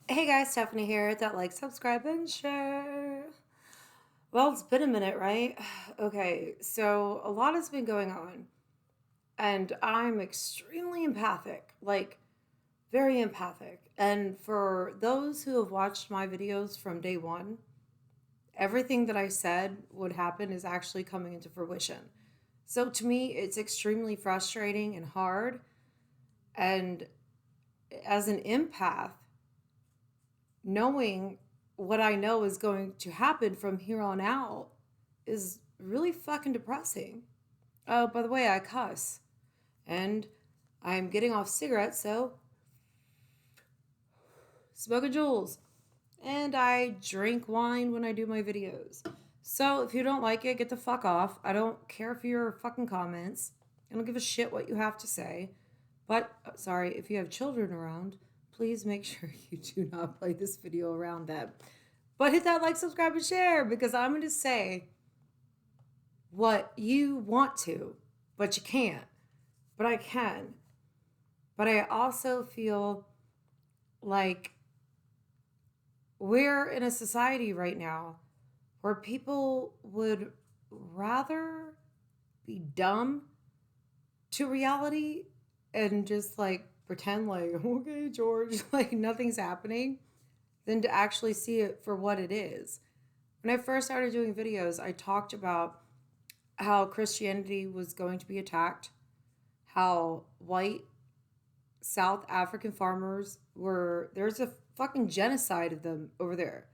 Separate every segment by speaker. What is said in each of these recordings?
Speaker 1: Hey guys, Stephanie here. Hit that like, subscribe, and share. Well, it's been a minute, right? Okay, so a lot has been going on, and I'm extremely empathic, like very empathic. And for those who have watched my videos from day one, everything that I said would happen is actually coming into fruition. So to me, it's extremely frustrating and hard. And as an empath, knowing what I know is going to happen from here on out is really fucking depressing. Oh, by the way, I cuss. And I'm getting off cigarettes, so smoking jewels. And I drink wine when I do my videos. So if you don't like it, get the fuck off. I don't care for your fucking comments. I don't give a shit what you have to say. But, sorry, if you have children around, please make sure you do not play this video around them. But hit that like, subscribe, and share because I'm going to say what you want to, but you can't. But I can. But I also feel like we're in a society right now where people would rather be dumb to reality and just like pretend like, okay, George, like nothing's happening, than to actually see it for what it is. When I first started doing videos, I talked about how Christianity was going to be attacked, how white South African farmers there's a fucking genocide of them over there.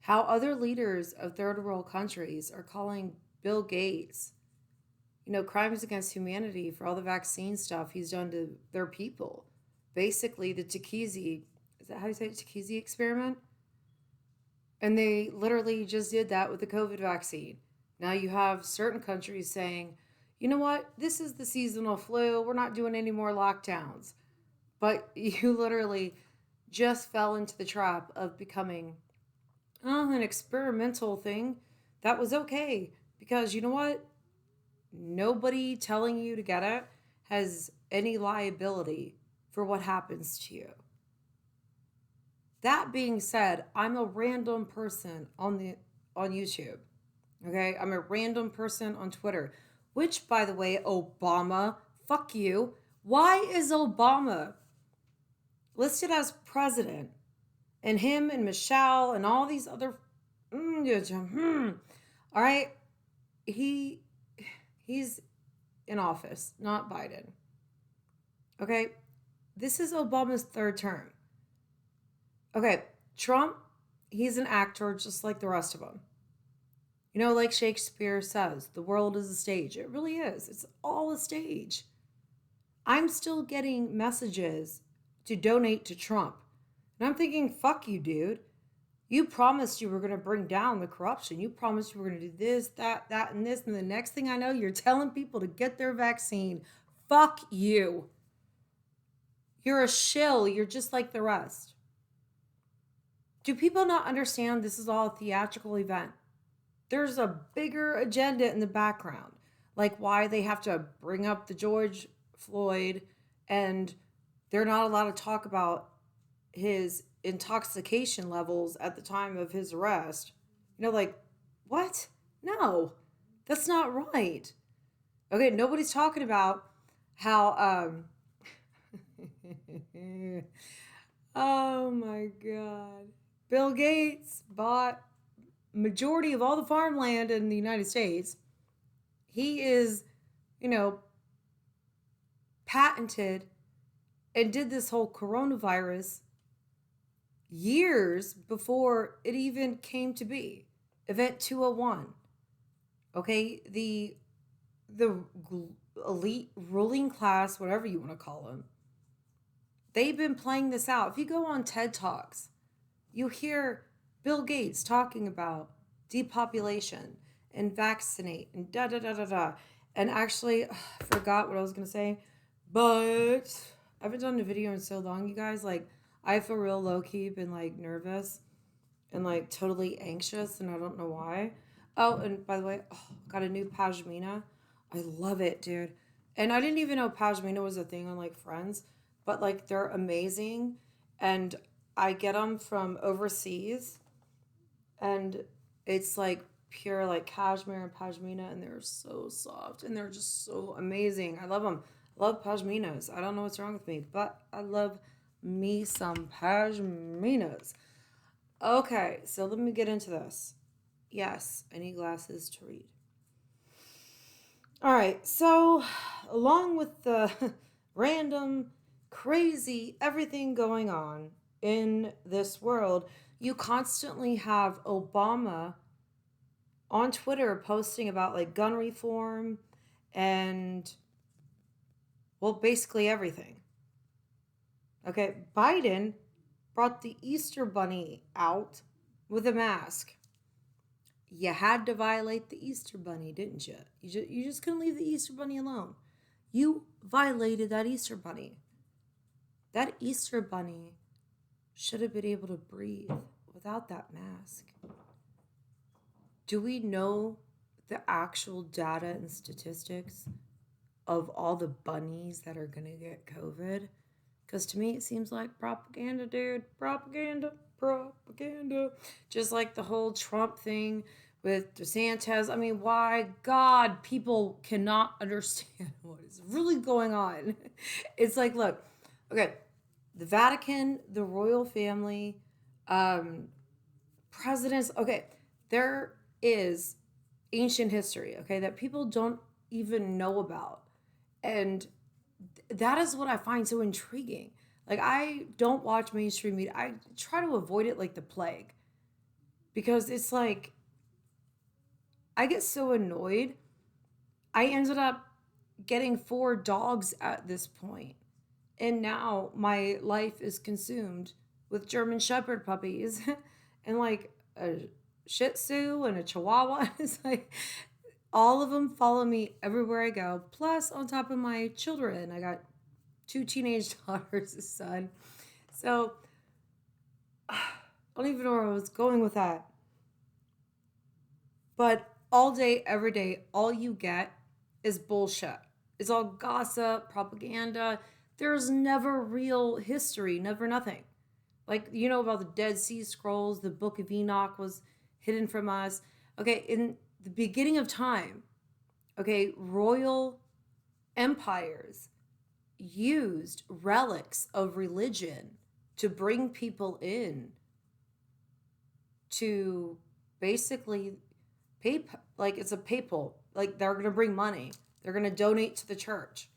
Speaker 1: How other leaders of third world countries are calling Bill Gates, crimes against humanity for all the vaccine stuff he's done to their people. Basically, the Tuskegee, is that how you say it? Tuskegee experiment? And they literally just did that with the COVID vaccine. Now you have certain countries saying, you know what, this is the seasonal flu. We're not doing any more lockdowns. But you literally just fell into the trap of becoming an experimental thing that was okay. Because you know what? Nobody telling you to get it has any liability for what happens to you. That being said, I'm a random person on YouTube. Okay? I'm a random person on Twitter, which by the way, Obama, fuck you. Why is Obama listed as president and him and Michelle and all these other all right, he's in office, not Biden. Okay? This is Obama's third term. Okay, Trump, he's an actor just like the rest of them. Like Shakespeare says, the world is a stage. It really is. It's all a stage. I'm still getting messages to donate to Trump. And I'm thinking, fuck you, dude. You promised you were going to bring down the corruption. You promised you were going to do this, that, and this. And the next thing I know, you're telling people to get their vaccine. Fuck you. You're a shill. You're just like the rest. Do people not understand this is all a theatrical event? There's a bigger agenda in the background, like why they have to bring up the George Floyd and they're not allowed to talk about his intoxication levels at the time of his arrest. Like, what? No, that's not right. Okay, nobody's talking about how, oh my God. Bill Gates bought majority of all the farmland in the United States. He is, patented and did this whole coronavirus years before it even came to be. Event 201. Okay, the elite ruling class, whatever you want to call them, they've been playing this out. If you go on TED Talks, you hear Bill Gates talking about depopulation and vaccinate and da da da da da. And actually, I forgot what I was going to say, but I haven't done a video in so long, you guys. Like, I feel real low key, been like nervous and like totally anxious, and I don't know why. Oh, and by the way, got a new pashmina. I love it, dude. And I didn't even know pashmina was a thing on like Friends, but like they're amazing. And I get them from overseas, and it's like pure like cashmere and pashmina, and they're so soft and they're just so amazing. I love them. Love pashminas. I don't know what's wrong with me, but I love me some pashminas. Okay, so let me get into this. Yes, I need glasses to read. All right, so along with the random, crazy everything going on in this world, you constantly have Obama on Twitter posting about like gun reform and, well, basically everything. Okay, Biden brought the Easter Bunny out with a mask. You had to violate the Easter Bunny, didn't you? You just couldn't leave the Easter Bunny alone. You violated that Easter Bunny. That Easter Bunny should have been able to breathe without that mask. Do we know the actual data and statistics of all the bunnies that are going to get COVID? Because to me, it seems like propaganda, dude. Propaganda, propaganda. Just like the whole Trump thing with DeSantis. I mean, why? God, people cannot understand what is really going on. It's like, look, okay, the Vatican, the royal family, presidents. Okay, there is ancient history, okay, that people don't even know about. And that is what I find so intriguing. Like, I don't watch mainstream media. I try to avoid it like the plague because it's like I get so annoyed. I ended up getting 4 dogs at this point, and now my life is consumed with German Shepherd puppies and like a Shih Tzu and a Chihuahua. It's like all of them follow me everywhere I go. Plus, on top of my children, I got 2 teenage daughters, a son. So I don't even know where I was going with that. But all day, every day, all you get is bullshit. It's all gossip, propaganda. There's never real history, never nothing. Like, you know about the Dead Sea Scrolls, the Book of Enoch was hidden from us. Okay, in the beginning of time, okay, royal empires used relics of religion to bring people in to basically pay, like it's a papal, like they're going to bring money, they're going to donate to the church,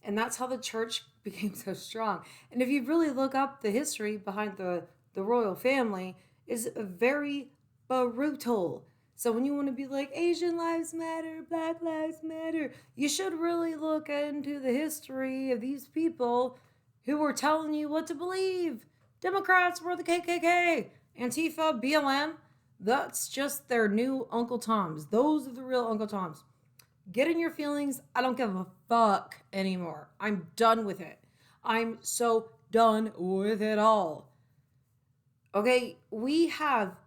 Speaker 1: and that's how the church became so strong. And if you really look up the history behind the royal family, is very brutal. So when you want to be like Asian lives matter, Black lives matter, you should really look into the history of these people who were telling you what to believe. Democrats were the KKK, Antifa, BLM. That's just their new Uncle Toms. Those are the real Uncle Toms. Get in your feelings. I don't give a fuck anymore. I'm done with it. I'm so done with it all. Okay, we have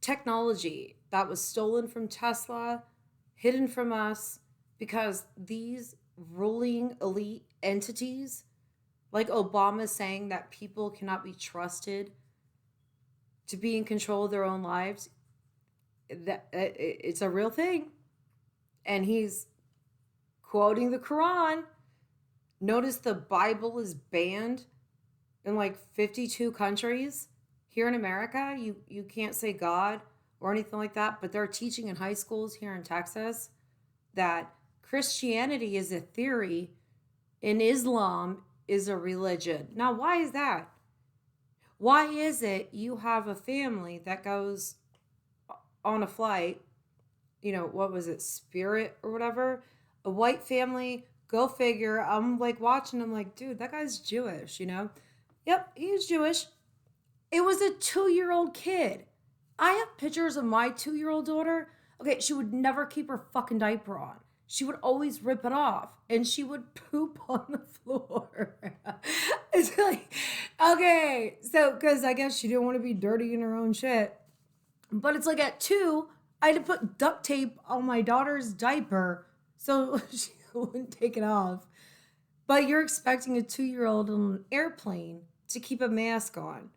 Speaker 1: technology that was stolen from Tesla, hidden from us, because these ruling elite entities, like Obama saying that people cannot be trusted to be in control of their own lives, that it's a real thing. And he's quoting the Quran. Notice the Bible is banned in like 52 countries. Here in America, you can't say God or anything like that, but they're teaching in high schools here in Texas that Christianity is a theory and Islam is a religion. Now, why is that? Why is it you have a family that goes on a flight, you know, what was it, Spirit or whatever? A white family, go figure. I'm like watching, I'm like, dude, that guy's Jewish, you know? Yep, he's Jewish. It was a 2-year-old kid. I have pictures of my 2-year-old daughter. Okay, she would never keep her fucking diaper on. She would always rip it off and she would poop on the floor. It's like, okay, so, because I guess she didn't want to be dirty in her own shit. But it's like at 2, I had to put duct tape on my daughter's diaper so she wouldn't take it off. But you're expecting a 2-year-old on an airplane to keep a mask on.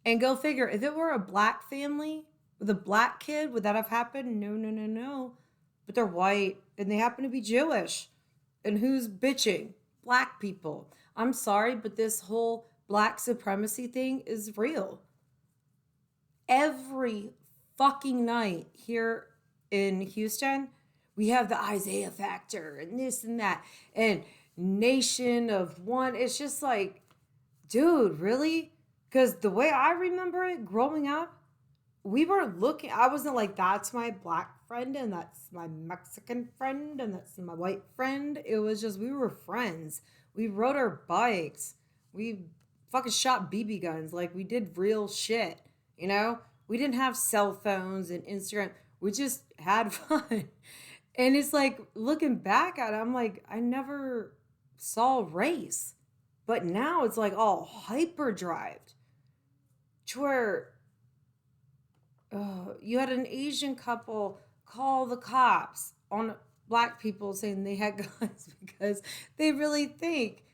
Speaker 1: And go figure, if it were a black family with a black kid, would that have happened? No, no, no, no. But they're white and they happen to be Jewish. And who's bitching? Black people. I'm sorry, but this whole black supremacy thing is real. Every fucking night here in Houston, we have the Isaiah factor and this and that and nation of one. It's just like, dude, really? Because the way I remember it growing up, we were looking, I wasn't like, that's my black friend and that's my Mexican friend and that's my white friend. It was just, we were friends. We rode our bikes. We fucking shot BB guns. Like, we did real shit, you know? We didn't have cell phones and Instagram. We just had fun. And it's like, looking back at it, I'm like, I never saw race. But now it's like all hyperdrived to where you had an Asian couple call the cops on black people saying they had guns because they really think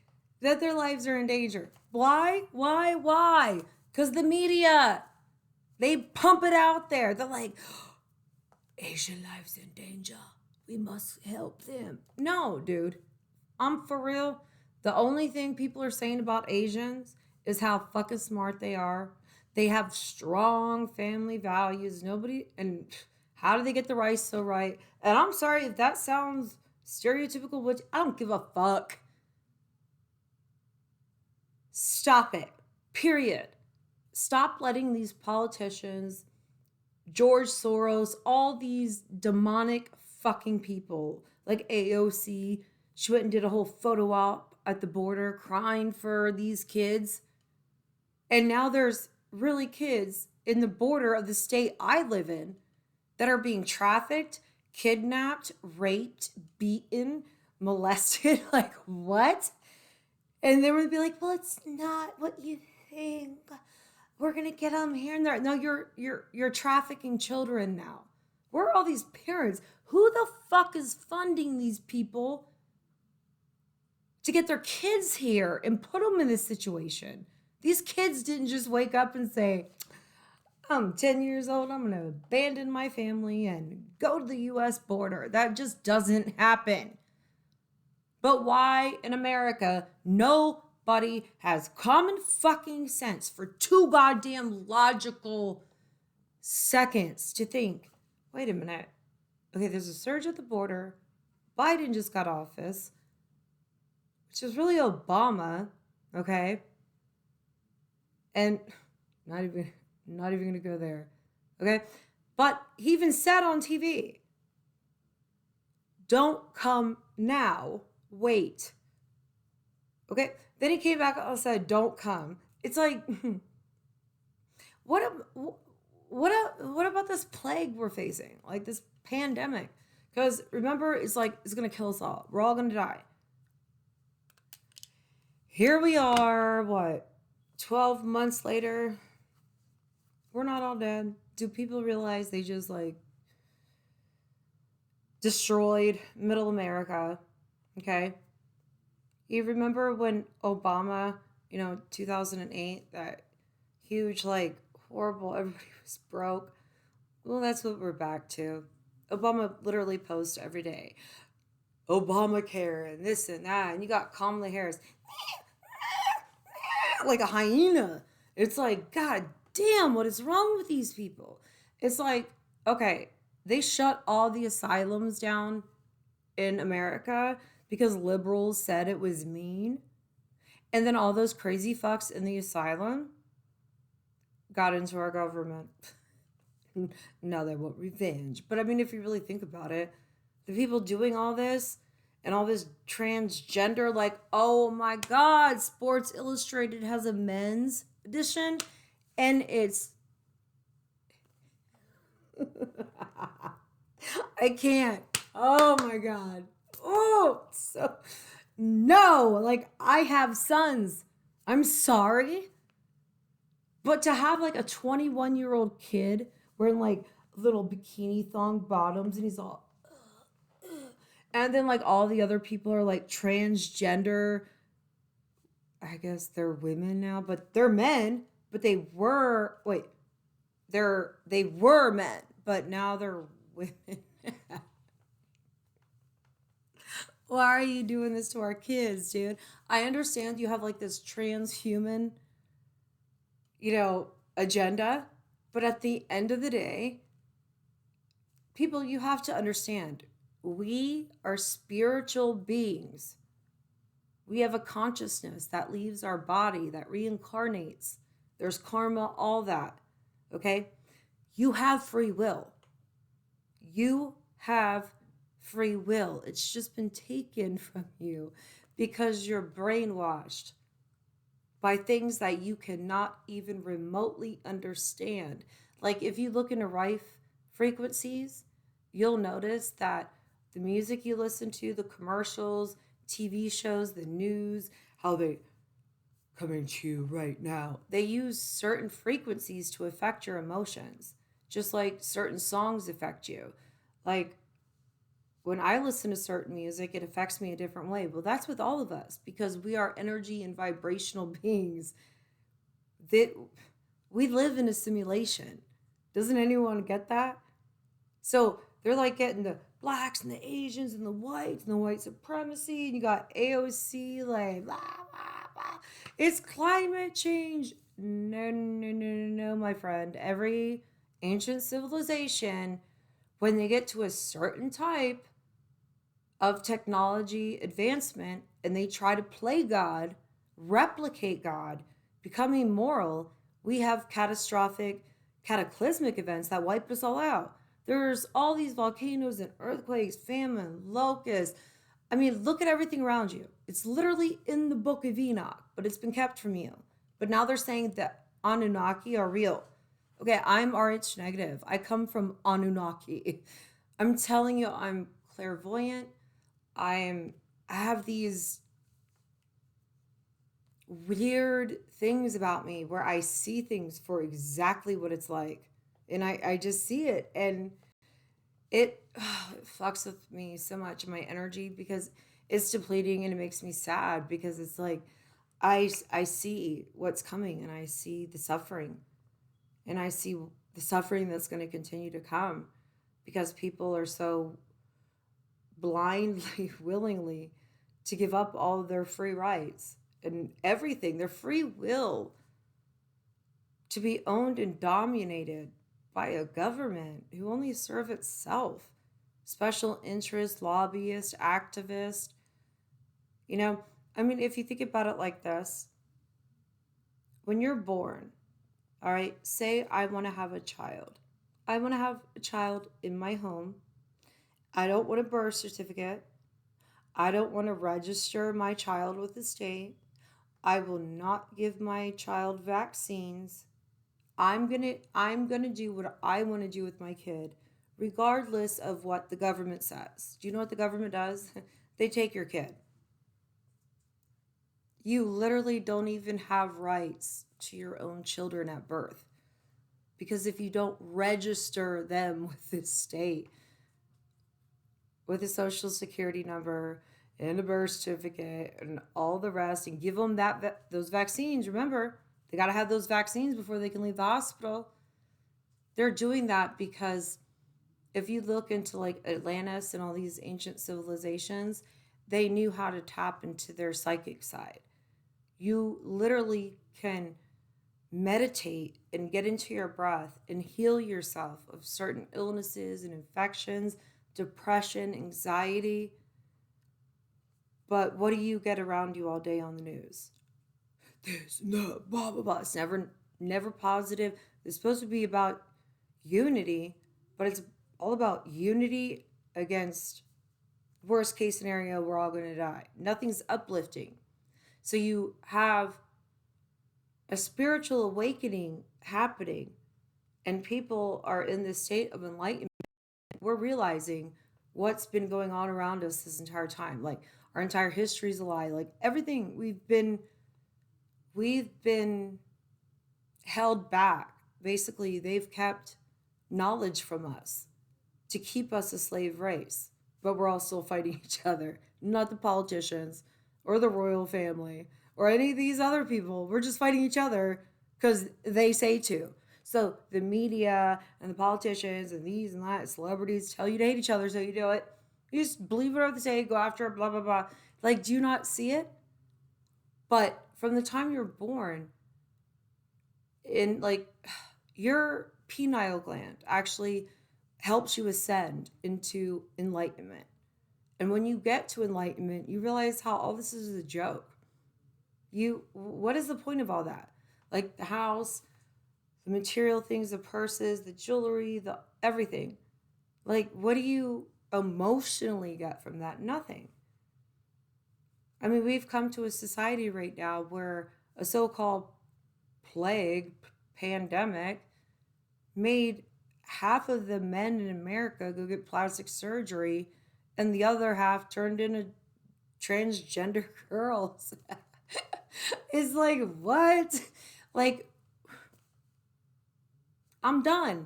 Speaker 1: that their lives are in danger. Why? Why? Why? Because the media, they pump it out there. They're like, Asian lives in danger. We must help them. No, dude. I'm for real. The only thing people are saying about Asians is how fucking smart they are. They have strong family values. Nobody, and how do they get the rice so right? And I'm sorry if that sounds stereotypical, which I don't give a fuck. Stop it. Period. Stop letting these politicians, George Soros, all these demonic fucking people like AOC. She went and did a whole photo op at the border crying for these kids. And now there's really kids in the border of the state I live in that are being trafficked, kidnapped, raped, beaten, molested. Like, what? And they would be like, well, it's not what you think. We're gonna get them here and there. No, you're trafficking children now. Where are all these parents? Who the fuck is funding these people to get their kids here and put them in this situation? These kids didn't just wake up and say, I'm 10 years old, I'm gonna abandon my family and go to the US border. That just doesn't happen. But why in America nobody has common fucking sense for 2 goddamn logical seconds to think, wait a minute. Okay, there's a surge at the border. Biden just got office, which is really Obama, okay? And not even gonna go there. Okay? But he even said on TV, don't come now, wait. Okay? Then he came back and said, don't come. It's like, what about this plague we're facing? Like this pandemic? Because remember, it's like, it's gonna kill us all. We're all gonna die. Here we are, what, 12 months later? We're not all dead. Do people realize they just like destroyed middle America? Okay. You remember when Obama, 2008, that huge, like, horrible, everybody was broke? Well, that's what we're back to. Obama literally posts every day, Obamacare and this and that, and you got Kamala Harris like a hyena. It's like, God damn, what is wrong with these people? It's like, okay, they shut all the asylums down in America because liberals said it was mean. And then all those crazy fucks in the asylum got into our government. Now they want revenge. But I mean, if you really think about it, the people doing all this and all this transgender, like, oh my God, Sports Illustrated has a men's edition and it's I can't. Oh my God. Oh, so no, like I have sons. I'm sorry. But to have like a 21-year-old kid wearing like little bikini thong bottoms and he's all and then like all the other people are like transgender. I guess they're women now, but they're men. but they were men, but now they're women. Why are you doing this to our kids, dude? I understand you have like this transhuman, agenda, but at the end of the day, people, you have to understand, we are spiritual beings. We have a consciousness that leaves our body, that reincarnates. There's karma, all that. Okay? You have free will. You have free will. It's just been taken from you because you're brainwashed by things that you cannot even remotely understand. Like if you look into rife frequencies, you'll notice that the music you listen to, the commercials, TV shows, the news, how they coming to you right now, they use certain frequencies to affect your emotions, just like certain songs affect you. Like when I listen to certain music, it affects me a different way. Well, that's with all of us because we are energy and vibrational beings. That we live in a simulation. Doesn't anyone get that? So they're like getting the blacks and the Asians and the white supremacy, and you got AOC like blah blah blah. It's climate change. No, no, no, no, no, my friend. Every ancient civilization, when they get to a certain type of technology advancement and they try to play God, replicate God, become immoral, we have catastrophic, cataclysmic events that wipe us all out. There's all these volcanoes and earthquakes, famine, locusts. I mean, look at everything around you. It's literally in the book of Enoch, but it's been kept from you. But now they're saying that Anunnaki are real. Okay, I'm RH negative. I come from Anunnaki. I'm telling you, I'm clairvoyant. I have these weird things about me where I see things for exactly what it's like. And I just see it. And it fucks with me so much in my energy because it's depleting and it makes me sad because it's like I see what's coming and I see the suffering and I see the suffering that's going to continue to come because people are so blindly, willingly to give up all of their free rights and everything, their free will to be owned and dominated by a government who only serve itself. Special interest, lobbyist, activist. I mean, if you think about it like this, when you're born, all right, say I want to have a child. I want to have a child in my home. I don't want a birth certificate. I don't want to register my child with the state. I will not give my child vaccines. I'm gonna do what I want to do with my kid, regardless of what the government says. Do you know what the government does? They take your kid. You literally don't even have rights to your own children at birth. Because if you don't register them with the state, with a social security number and a birth certificate and all the rest, and give them those vaccines, remember, they got to have those vaccines before they can leave the hospital. They're doing that because if you look into like Atlantis and all these ancient civilizations, they knew how to tap into their psychic side. You literally can meditate and get into your breath and heal yourself of certain illnesses and infections, depression, anxiety. But what do you get around you all day on the news? This, no, blah, blah, blah. It's never positive. It's supposed to be about unity, but it's all about unity against worst case scenario, we're all going to die. Nothing's uplifting. So you have a spiritual awakening happening, and people are in this state of enlightenment. We're realizing what's been going on around us this entire time. Like our entire history is a lie. Like everything we've been held back. Basically, they've kept knowledge from us to keep us a slave race, but we're all still fighting each other. Not the politicians or the royal family or any of these other people. We're just fighting each other because they say to. So the media and the politicians and these and that celebrities tell you to hate each other, so you do it. You just believe whatever they say, go after it, blah blah blah. Like, do you not see it? But from the time you're born, in like your pineal gland actually helps you ascend into enlightenment. And when you get to enlightenment, you realize how all this is a joke. What is the point of all that? Like the house, the material things, the purses, the jewelry, the everything. Like, what do you emotionally get from that? Nothing. I mean, we've come to a society right now where a so-called plague, pandemic, made half of the men in America go get plastic surgery, and the other half turned into transgender girls. It's like, what? Like, I'm done.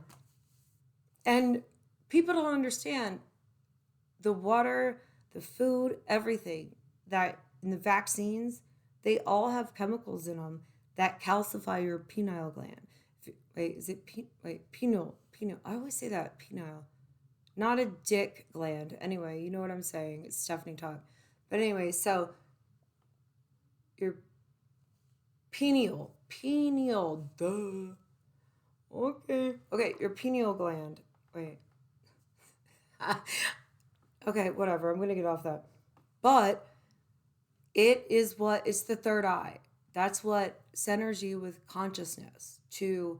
Speaker 1: And people don't understand the water, the food, everything that in the vaccines, they all have chemicals in them that calcify your pineal gland. Wait, is it pineal? Pineal. I always say that pineal, not a dick gland. Anyway, you know what I'm saying. It's Stephanie talk. But anyway, so your pineal, duh. Okay, your pineal gland. Wait. Okay, whatever. I'm gonna get off that. But it's the third eye. That's what centers you with consciousness to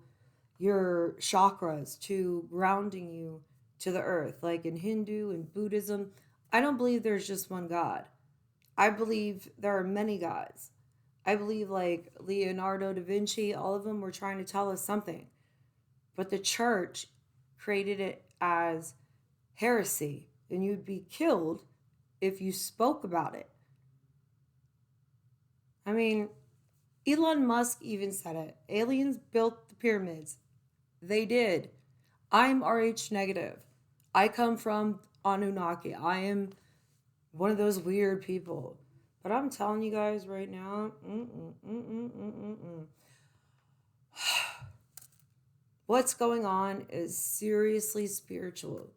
Speaker 1: your chakras, to grounding you to the earth. Like in Hindu and Buddhism, I don't believe there's just one God. I believe there are many gods. I believe like Leonardo da Vinci, all of them were trying to tell us something. But the church created it as heresy, and you'd be killed if you spoke about it. I mean, Elon Musk even said it. Aliens built the pyramids. They did. I'm Rh negative. I come from Anunnaki. I am one of those weird people. But I'm telling you guys right now, what's going on is seriously spiritual.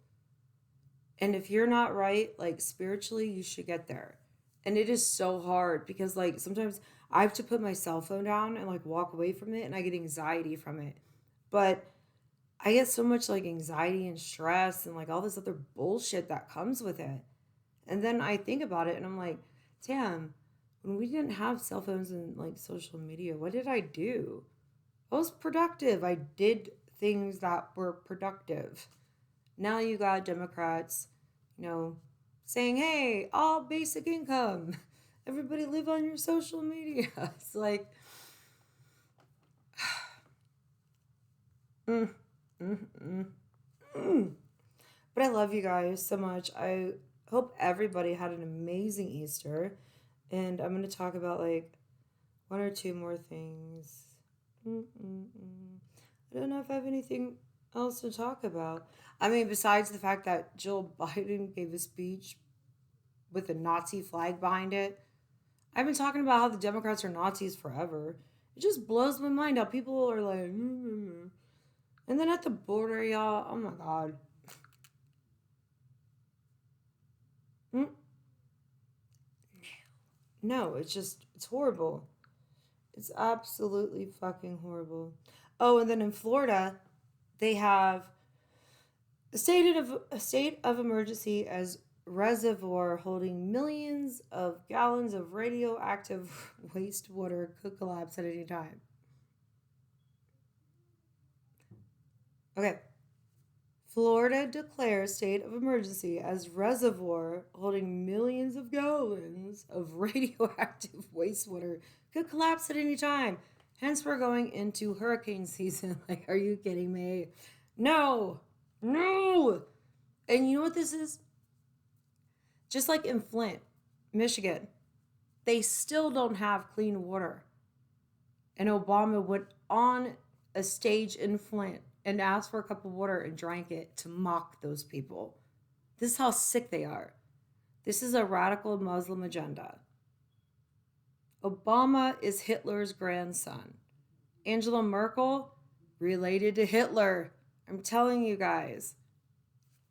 Speaker 1: And if you're not right, like spiritually, you should get there. And it is so hard because, like, sometimes I have to put my cell phone down and, like, walk away from it, and I get anxiety from it. But I get so much, like, anxiety and stress and, like, all this other bullshit that comes with it. And then I think about it and I'm like, damn, when we didn't have cell phones and, like, social media, what did I do? I was productive. I did things that were productive. Now you got Democrats, saying, hey, all basic income. Everybody live on your social media. It's like, mm, mm, mm, mm. But I love you guys so much. I hope everybody had an amazing Easter. And I'm going to talk about like one or two more things. I don't know if I have anything else to talk about. I mean, besides the fact that Jill Biden gave a speech with a Nazi flag behind it. I've been talking about how the Democrats are Nazis forever. It just blows my mind how people are like, and then at the border, y'all, oh my God. No, it's horrible. It's absolutely fucking horrible. Oh, and then in Florida, they have a state of emergency as reservoir holding millions of gallons of radioactive wastewater could collapse at any time. Okay. Florida declares state of emergency as reservoir holding millions of gallons of radioactive wastewater could collapse at any time. Hence, we're going into hurricane season. Like, are you kidding me? No. No. And you know what this is? Just like in Flint, Michigan, they still don't have clean water. And Obama went on a stage in Flint and asked for a cup of water and drank it to mock those people. This is how sick they are. This is a radical Muslim agenda. Obama is Hitler's grandson. Angela Merkel, related to Hitler. I'm telling you guys.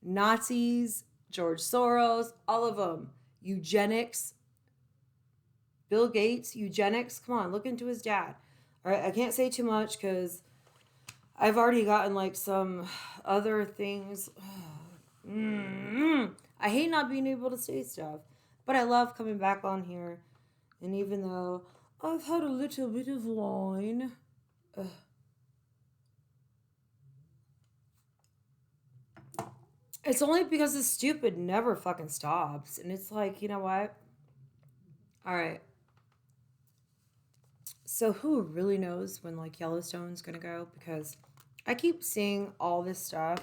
Speaker 1: Nazis, George Soros, all of them. Eugenics, Bill Gates, eugenics. Come on, look into his dad. All right, I can't say too much because I've already gotten like some other things. I hate not being able to say stuff, but I love coming back on here. And even though I've had a little bit of wine, it's only because this stupid never fucking stops. And it's like, you know what? All right. So who really knows when like Yellowstone's gonna go? Because I keep seeing all this stuff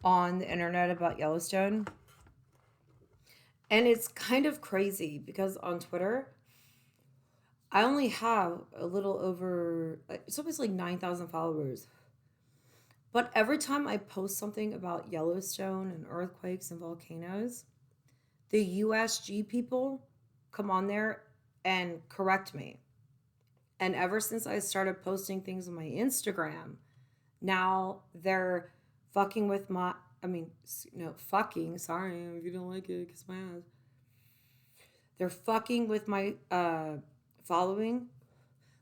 Speaker 1: on the internet about Yellowstone. And it's kind of crazy because on Twitter, I only have a little over, it's almost like 9,000 followers. But every time I post something about Yellowstone and earthquakes and volcanoes, the USG people come on there and correct me. And ever since I started posting things on my Instagram, now they're fucking with my, fucking, sorry if you don't like it, kiss my ass. They're fucking with my following.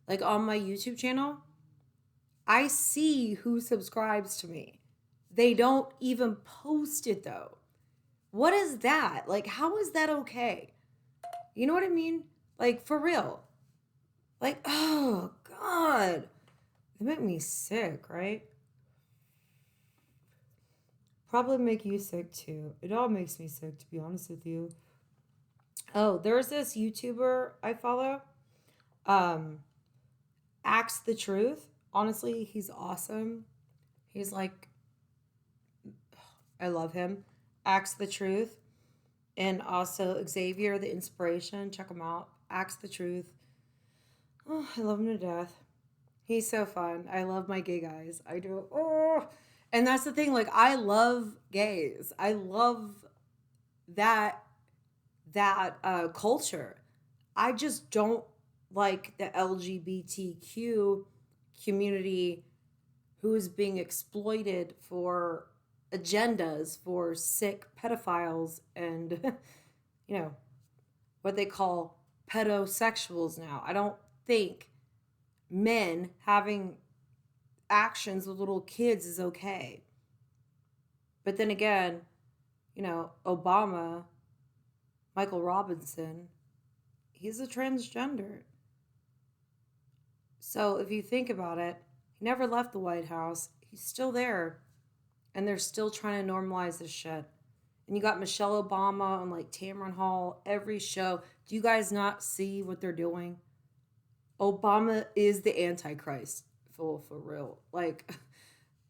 Speaker 1: Like on my YouTube channel, I see who subscribes to me. They don't even post it though. What is that? Like, how is that okay? You know what I mean? Like, for real. Like, oh, God. They make me sick, right? Probably make you sick too. It all makes me sick, to be honest with you. Oh, there's this YouTuber I follow. Um, Acts the Truth. Honestly, he's awesome. He's like, I love him. Acts the Truth. And also Xavier the Inspiration. Check him out. Acts the Truth. Oh, I love him to death. He's so fun. I love my gay guys. I do. Oh, and that's the thing. Like, I love gays. I love that culture. I just don't like the LGBTQ community who is being exploited for agendas for sick pedophiles and what they call pedosexuals now. I don't think men having actions with little kids is okay. But then again, Obama, Michael Robinson, he's a transgender. So if you think about it, he never left the White House. He's still there. And they're still trying to normalize this shit. And you got Michelle Obama on like Tamron Hall, every show. Do you guys not see what they're doing? Obama is the Antichrist. For real. Like,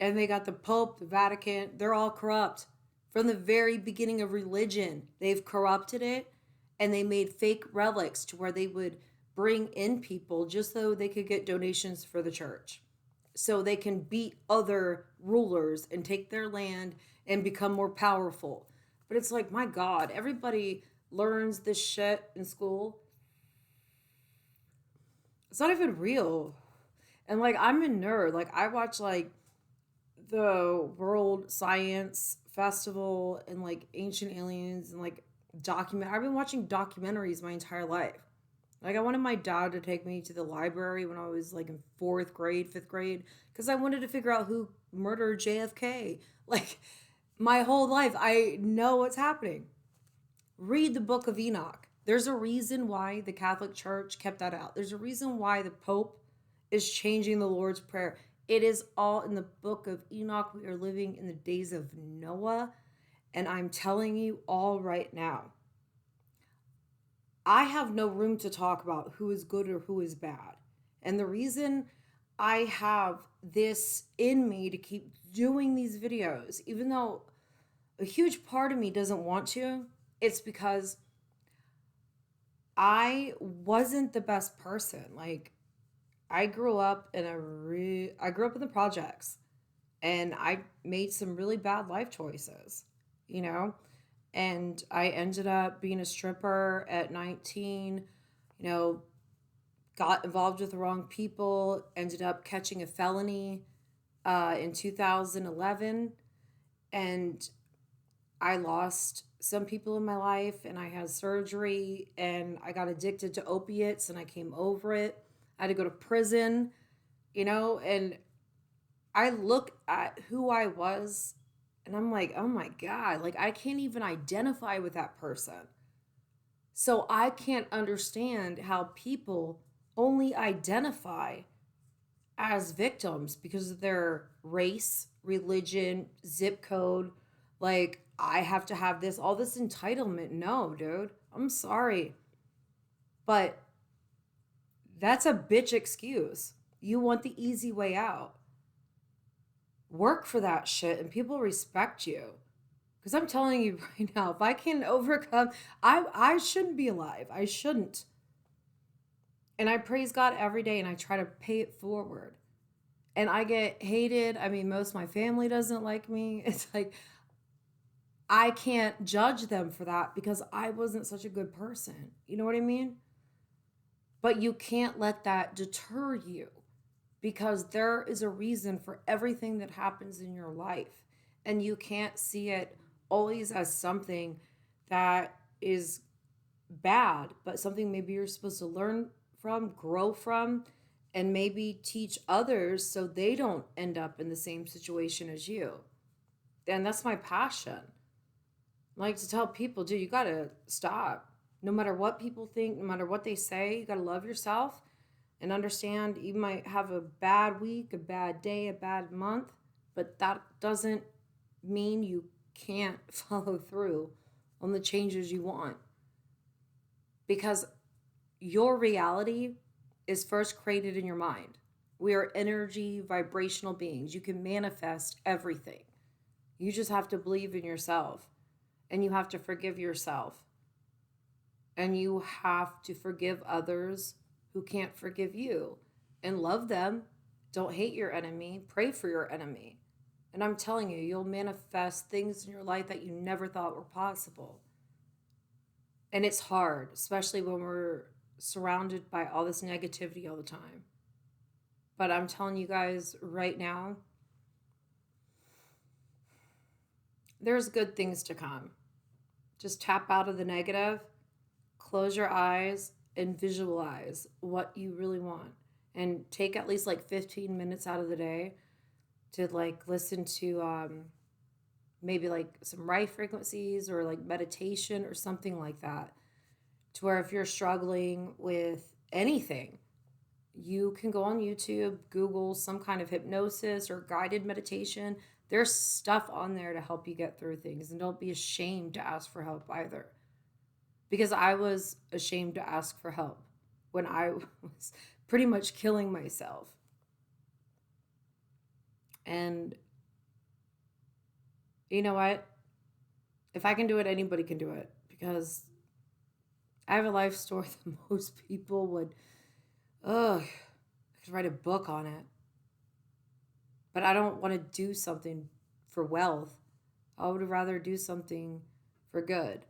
Speaker 1: and they got the Pope, the Vatican, they're all corrupt. From the very beginning of religion, they've corrupted it, and they made fake relics to where they would bring in people just so they could get donations for the church. So they can beat other rulers and take their land and become more powerful. But it's like, my God, everybody learns this shit in school. It's not even real. And like, I'm a nerd. Like, I watch like the World Science Festival and like Ancient Aliens and like I've been watching documentaries my entire life. Like, I wanted my dad to take me to the library when I was like in 4th grade, 5th grade, because I wanted to figure out who murdered JFK. Like, my whole life, I know what's happening. Read the Book of Enoch. There's a reason why the Catholic Church kept that out. There's a reason why the Pope is changing the Lord's Prayer. It is all in the Book of Enoch. We are living in the days of Noah. And I'm telling you all right now, I have no room to talk about who is good or who is bad. And the reason I have this in me to keep doing these videos, even though a huge part of me doesn't want to, it's because I wasn't the best person. Like, I grew up in the projects, and I made some really bad life choices, and I ended up being a stripper at 19, got involved with the wrong people, ended up catching a felony in 2011, and I lost some people in my life, and I had surgery, and I got addicted to opiates, and I came over it. I had to go to prison, and I look at who I was, and I'm like, oh my God, like I can't even identify with that person. So I can't understand how people only identify as victims because of their race, religion, zip code. Like, I have to have this, all this entitlement. No, dude, I'm sorry. But that's a bitch excuse. You want the easy way out. Work for that shit and people respect you. Because I'm telling you right now, if I can overcome, I shouldn't be alive. I shouldn't. And I praise God every day and I try to pay it forward. And I get hated. I mean, most of my family doesn't like me. It's like, I can't judge them for that because I wasn't such a good person. You know what I mean? But you can't let that deter you because there is a reason for everything that happens in your life. And you can't see it always as something that is bad, but something maybe you're supposed to learn from, grow from, and maybe teach others so they don't end up in the same situation as you. And that's my passion. I like to tell people, dude, you gotta stop. No matter what people think, no matter what they say, you gotta love yourself and understand you might have a bad week, a bad day, a bad month, but that doesn't mean you can't follow through on the changes you want. Because your reality is first created in your mind. We are energy, vibrational beings. You can manifest everything. You just have to believe in yourself and you have to forgive yourself. And you have to forgive others who can't forgive you and love them. Don't hate your enemy. Pray for your enemy. And I'm telling you, you'll manifest things in your life that you never thought were possible. And it's hard, especially when we're surrounded by all this negativity all the time. But I'm telling you guys right now, there's good things to come. Just tap out of the negative, close your eyes, and visualize what you really want. And take at least like 15 minutes out of the day to like listen to maybe like some right frequencies or like meditation or something like that. To where if you're struggling with anything, you can go on YouTube, Google some kind of hypnosis or guided meditation. There's stuff on there to help you get through things. And don't be ashamed to ask for help either. Because I was ashamed to ask for help when I was pretty much killing myself. And you know what? If I can do it, anybody can do it. Because I have a life story that most people would, I could write a book on it. But I don't want to do something for wealth. I would rather do something for good.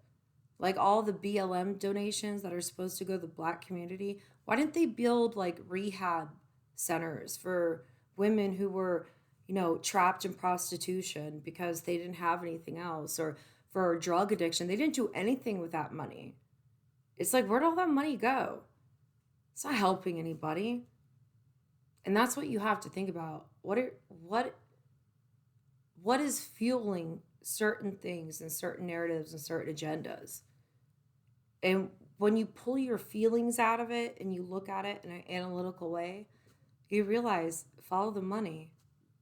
Speaker 1: Like all the BLM donations that are supposed to go to the Black community, why didn't they build like rehab centers for women who were, trapped in prostitution because they didn't have anything else, or for drug addiction? They didn't do anything with that money. It's like, where'd all that money go? It's not helping anybody. And that's what you have to think about. What is fueling certain things and certain narratives and certain agendas? And when you pull your feelings out of it and you look at it in an analytical way, you realize, follow the money.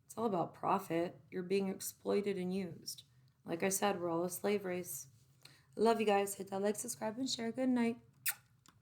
Speaker 1: It's all about profit. You're being exploited and used. Like I said, we're all a slave race. I love you guys. Hit that like, subscribe, and share. Good night.